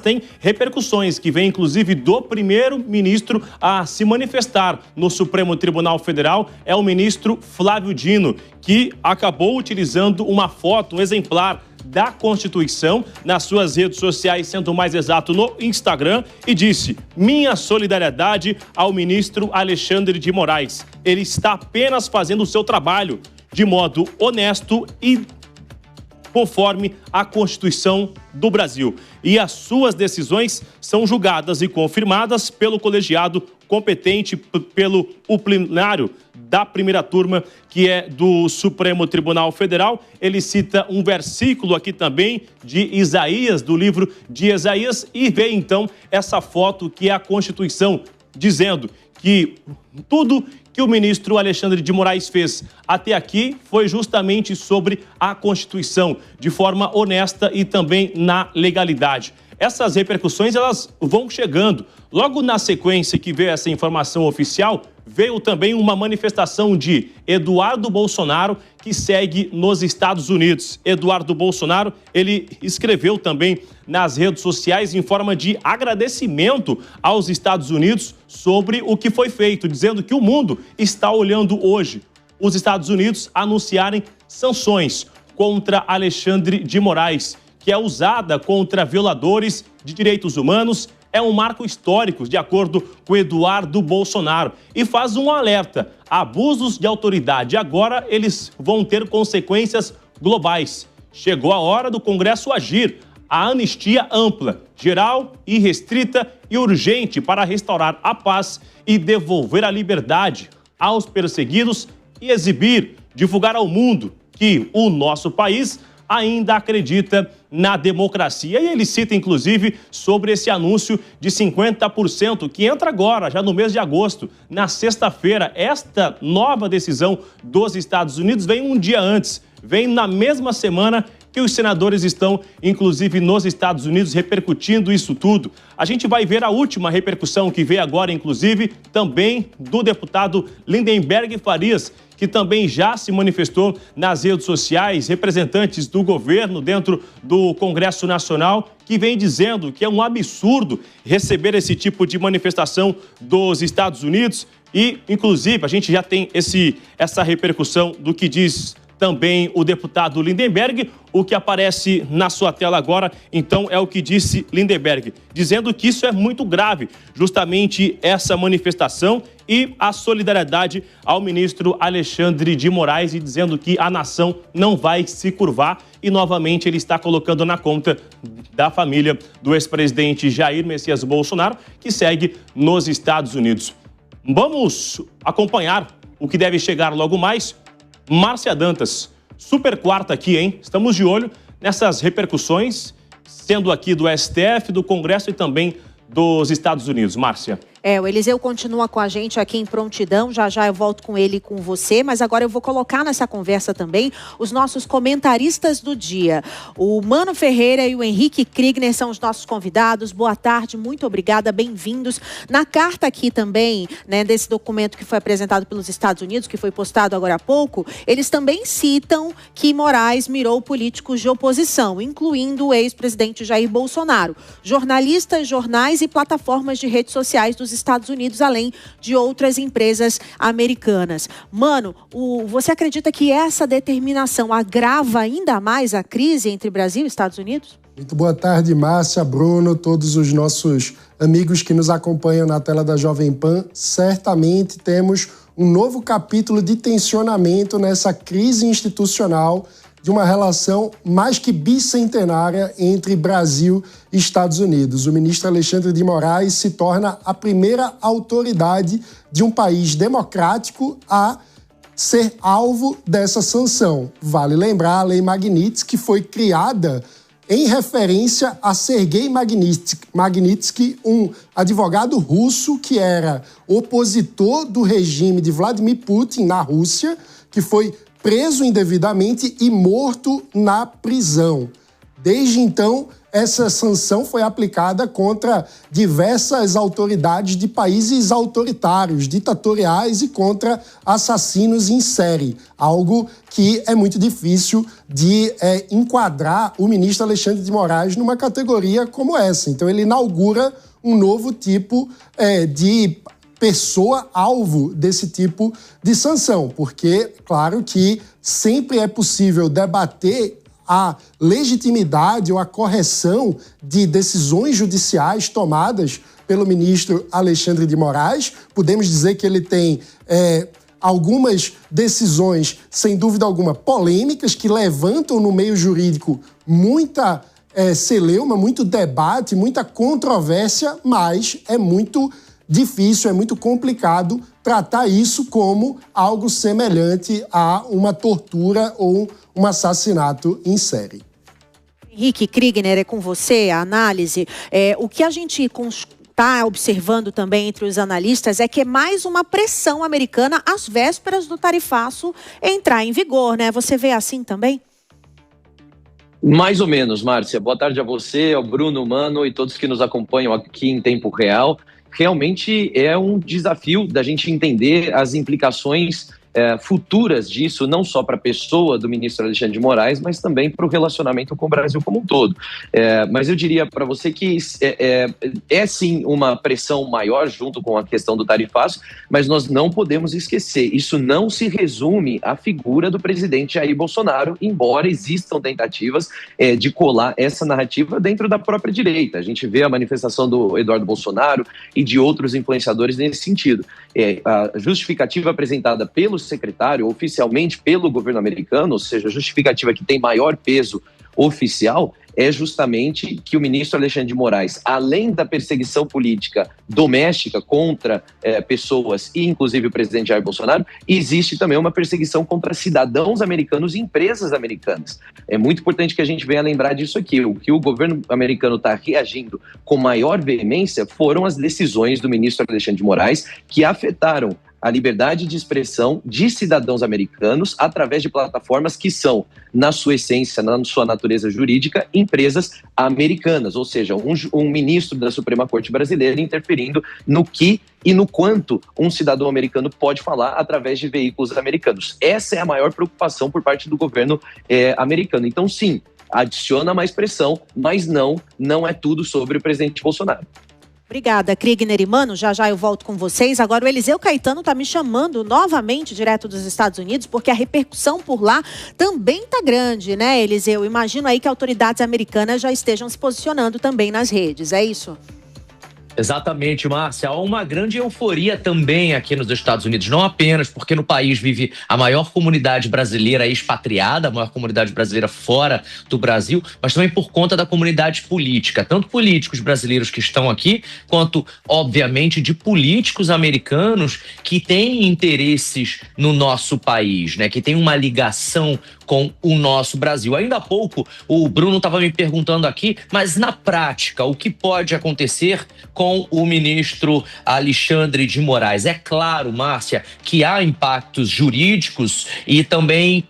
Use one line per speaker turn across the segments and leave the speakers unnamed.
tem repercussões, que vem inclusive do primeiro-ministro a se manifestar no Supremo Tribunal Federal, é o ministro Flávio Dino, que acabou utilizando uma foto, um exemplar da Constituição nas suas redes sociais, sendo mais exato no Instagram, e disse: minha solidariedade ao ministro Alexandre de Moraes. Ele está apenas fazendo o seu trabalho de modo honesto e conforme a Constituição do Brasil. E as suas decisões são julgadas e confirmadas pelo colegiado competente, pelo plenário da primeira turma, que é do Supremo Tribunal Federal. Ele cita um versículo aqui também de Isaías, do livro de Isaías, e vê então essa foto que é a Constituição, dizendo que tudo que o ministro Alexandre de Moraes fez até aqui foi justamente sobre a Constituição, de forma honesta e também na legalidade. Essas repercussões, elas vão chegando. Logo na sequência que veio essa informação oficial, veio também uma manifestação de Eduardo Bolsonaro, que segue nos Estados Unidos. Eduardo Bolsonaro, ele escreveu também nas redes sociais em forma de agradecimento aos Estados Unidos sobre o que foi feito, dizendo que o mundo está olhando hoje os Estados Unidos anunciarem sanções contra Alexandre de Moraes, que é usada contra violadores de direitos humanos. É um marco histórico, de acordo com Eduardo Bolsonaro, e faz um alerta: abusos de autoridade agora eles vão ter consequências globais. Chegou a hora do Congresso agir. A anistia ampla, geral, irrestrita e urgente para restaurar a paz e devolver a liberdade aos perseguidos e exibir, divulgar ao mundo que o nosso país ainda acredita na democracia. E ele cita, inclusive, sobre esse anúncio de 50%, que entra agora, já no mês de agosto, na sexta-feira. Esta nova decisão dos Estados Unidos vem um dia antes, vem na mesma semana que os senadores estão, inclusive, nos Estados Unidos, repercutindo isso tudo. A gente vai ver a última repercussão que veio agora, inclusive, também do deputado Lindenberg Farias, que também já se manifestou nas redes sociais, representantes do governo dentro do Congresso Nacional, que vem dizendo que é um absurdo receber esse tipo de manifestação dos Estados Unidos. E, inclusive, a gente já tem essa repercussão do que diz também o deputado Lindenberg. O que aparece na sua tela agora, então, é o que disse Lindenberg, dizendo que isso é muito grave, justamente essa manifestação, e a solidariedade ao ministro Alexandre de Moraes, e dizendo que a nação não vai se curvar, e novamente ele está colocando na conta da família do ex-presidente Jair Messias Bolsonaro, que segue nos Estados Unidos. Vamos acompanhar o que deve chegar logo mais. Márcia Dantas, super quarta aqui, hein? Estamos de olho nessas repercussões, sendo aqui do STF, do Congresso e também dos Estados Unidos. Márcia.
O Eliseu continua com a gente aqui em prontidão, já eu volto com ele e com você, mas agora eu vou colocar nessa conversa também os nossos comentaristas do dia. O Mano Ferreira e o Henrique Kriegner são os nossos convidados. Boa tarde, muito obrigada, bem-vindos. Na carta aqui também, né, desse documento que foi apresentado pelos Estados Unidos, que foi postado agora há pouco, eles também citam que Moraes mirou políticos de oposição, incluindo o ex-presidente Jair Bolsonaro, jornalistas, jornais e plataformas de redes sociais dos Estados Unidos, além de outras empresas americanas. Mano, você acredita que essa determinação agrava ainda mais a crise entre Brasil e Estados Unidos?
Muito boa tarde, Márcia, Bruno, todos os nossos amigos que nos acompanham na tela da Jovem Pan. Certamente temos um novo capítulo de tensionamento nessa crise institucional de uma relação mais que bicentenária entre Brasil e Estados Unidos. O ministro Alexandre de Moraes se torna a primeira autoridade de um país democrático a ser alvo dessa sanção. Vale lembrar a Lei Magnitsky, que foi criada em referência a Sergei Magnitsky, um advogado russo que era opositor do regime de Vladimir Putin na Rússia, que foi preso indevidamente e morto na prisão. Desde então, essa sanção foi aplicada contra diversas autoridades de países autoritários, ditatoriais e contra assassinos em série. Algo que é muito difícil de enquadrar o ministro Alexandre de Moraes numa categoria como essa. Então ele inaugura um novo tipo de pessoa alvo desse tipo de sanção, porque, claro que sempre é possível debater a legitimidade ou a correção de decisões judiciais tomadas pelo ministro Alexandre de Moraes. Podemos dizer que ele tem algumas decisões, sem dúvida alguma, polêmicas, que levantam no meio jurídico muita celeuma, muito debate, muita controvérsia, mas é muito difícil, é muito complicado tratar isso como algo semelhante a uma tortura ou um assassinato em série.
Henrique Kriegner, é com você a análise. O que a gente está observando também entre os analistas é que é mais uma pressão americana às vésperas do tarifaço entrar em vigor, né? Você vê assim também?
Mais ou menos, Márcia. Boa tarde a você, ao Bruno, Mano e todos que nos acompanham aqui em tempo real. Realmente é um desafio da gente entender as implicações futuras disso, não só para a pessoa do ministro Alexandre de Moraes, mas também para o relacionamento com o Brasil como um todo. Mas eu diria para você que é sim uma pressão maior junto com a questão do tarifaço, mas nós não podemos esquecer, isso não se resume à figura do presidente Jair Bolsonaro, embora existam tentativas de colar essa narrativa dentro da própria direita. A gente vê a manifestação do Eduardo Bolsonaro e de outros influenciadores nesse sentido. A justificativa apresentada pelo secretário, oficialmente pelo governo americano, ou seja, a justificativa que tem maior peso oficial, é justamente que o ministro Alexandre de Moraes, além da perseguição política doméstica contra pessoas e inclusive o presidente Jair Bolsonaro, existe também uma perseguição contra cidadãos americanos e empresas americanas. É muito importante que a gente venha lembrar disso aqui. O que o governo americano está reagindo com maior veemência foram as decisões do ministro Alexandre de Moraes que afetaram a liberdade de expressão de cidadãos americanos através de plataformas que são, na sua essência, na sua natureza jurídica, empresas americanas, ou seja, um ministro da Suprema Corte brasileira interferindo no que e no quanto um cidadão americano pode falar através de veículos americanos. Essa é a maior preocupação por parte do governo americano. Então, sim, adiciona mais pressão, mas não é tudo sobre o presidente Bolsonaro.
Obrigada, Kriegner e Mano. Já eu volto com vocês. Agora o Eliseu Caetano está me chamando novamente direto dos Estados Unidos, porque a repercussão por lá também está grande, né, Eliseu? Imagino aí que autoridades americanas já estejam se posicionando também nas redes, é isso?
Exatamente, Márcia. Há uma grande euforia também aqui nos Estados Unidos, não apenas porque no país vive a maior comunidade brasileira expatriada, a maior comunidade brasileira fora do Brasil, mas também por conta da comunidade política, tanto políticos brasileiros que estão aqui, quanto, obviamente, de políticos americanos que têm interesses no nosso país, né? Que têm uma ligação com o nosso Brasil. Ainda há pouco, o Bruno estava me perguntando aqui, mas na prática, o que pode acontecer com o ministro Alexandre de Moraes? É claro, Márcia, que há impactos jurídicos e também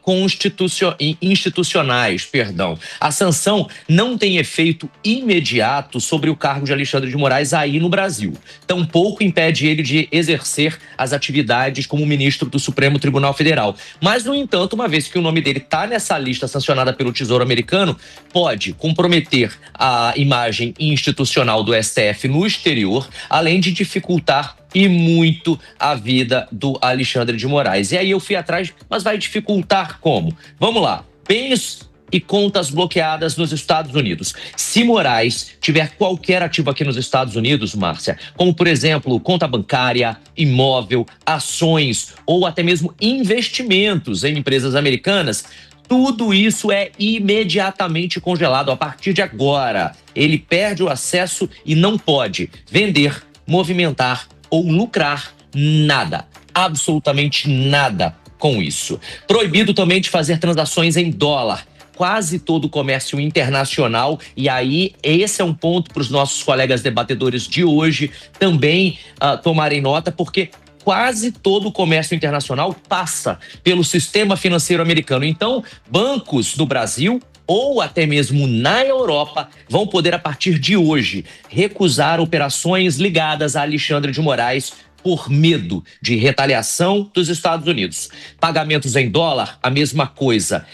institucionais, perdão. A sanção não tem efeito imediato sobre o cargo de Alexandre de Moraes aí no Brasil. Tampouco impede ele de exercer as atividades como ministro do Supremo Tribunal Federal. Mas, no entanto, uma vez que o nome dele está nessa lista sancionada pelo Tesouro Americano, pode comprometer a imagem institucional do STF no exterior, além de dificultar e muito a vida do Alexandre de Moraes. E aí eu fui atrás, mas vai dificultar como? Vamos lá. Bens e contas bloqueadas nos Estados Unidos. Se Moraes tiver qualquer ativo aqui nos Estados Unidos, Márcia, como, por exemplo, conta bancária, imóvel, ações ou até mesmo investimentos em empresas americanas, tudo isso é imediatamente congelado a partir de agora. Ele perde o acesso e não pode vender, movimentar ou lucrar nada, absolutamente nada com isso. Proibido também de fazer transações em dólar. Quase todo o comércio internacional, e aí esse é um ponto para os nossos colegas debatedores de hoje também tomarem nota, porque quase todo o comércio internacional passa pelo sistema financeiro americano. Então, bancos no Brasil ou até mesmo na Europa vão poder, a partir de hoje, recusar operações ligadas a Alexandre de Moraes por medo de retaliação dos Estados Unidos. Pagamentos em dólar, a mesma coisa.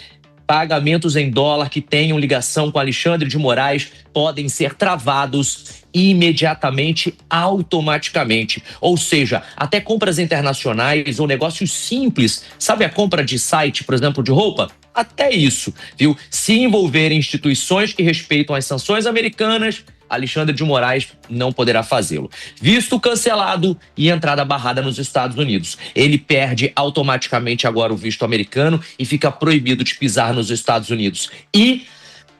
Pagamentos em dólar que tenham ligação com Alexandre de Moraes podem ser travados imediatamente, automaticamente. Ou seja, até compras internacionais ou negócios simples, sabe a compra de site, por exemplo, de roupa? Até isso, viu? Se envolverem instituições que respeitam as sanções americanas, Alexandre de Moraes não poderá fazê-lo. Visto cancelado e entrada barrada nos Estados Unidos. Ele perde automaticamente agora o visto americano e fica proibido de pisar nos Estados Unidos. E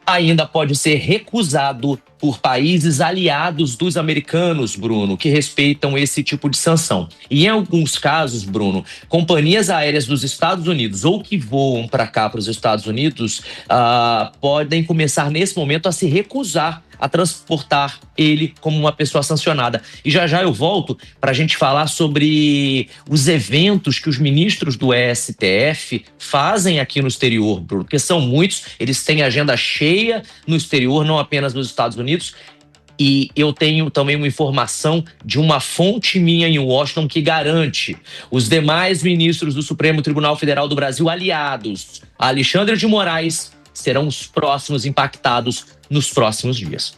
ainda pode ser recusado por países aliados dos americanos, Bruno, que respeitam esse tipo de sanção. E em alguns casos, Bruno, companhias aéreas dos Estados Unidos ou que voam para cá, para os Estados Unidos, podem começar nesse momento a se recusar a transportar ele como uma pessoa sancionada. E já eu volto para a gente falar sobre os eventos que os ministros do STF fazem aqui no exterior, Bruno, porque são muitos, eles têm agenda cheia no exterior, não apenas nos Estados Unidos. E eu tenho também uma informação de uma fonte minha em Washington que garante os demais ministros do Supremo Tribunal Federal do Brasil aliados a Alexandre de Moraes serão os próximos impactados nos próximos dias.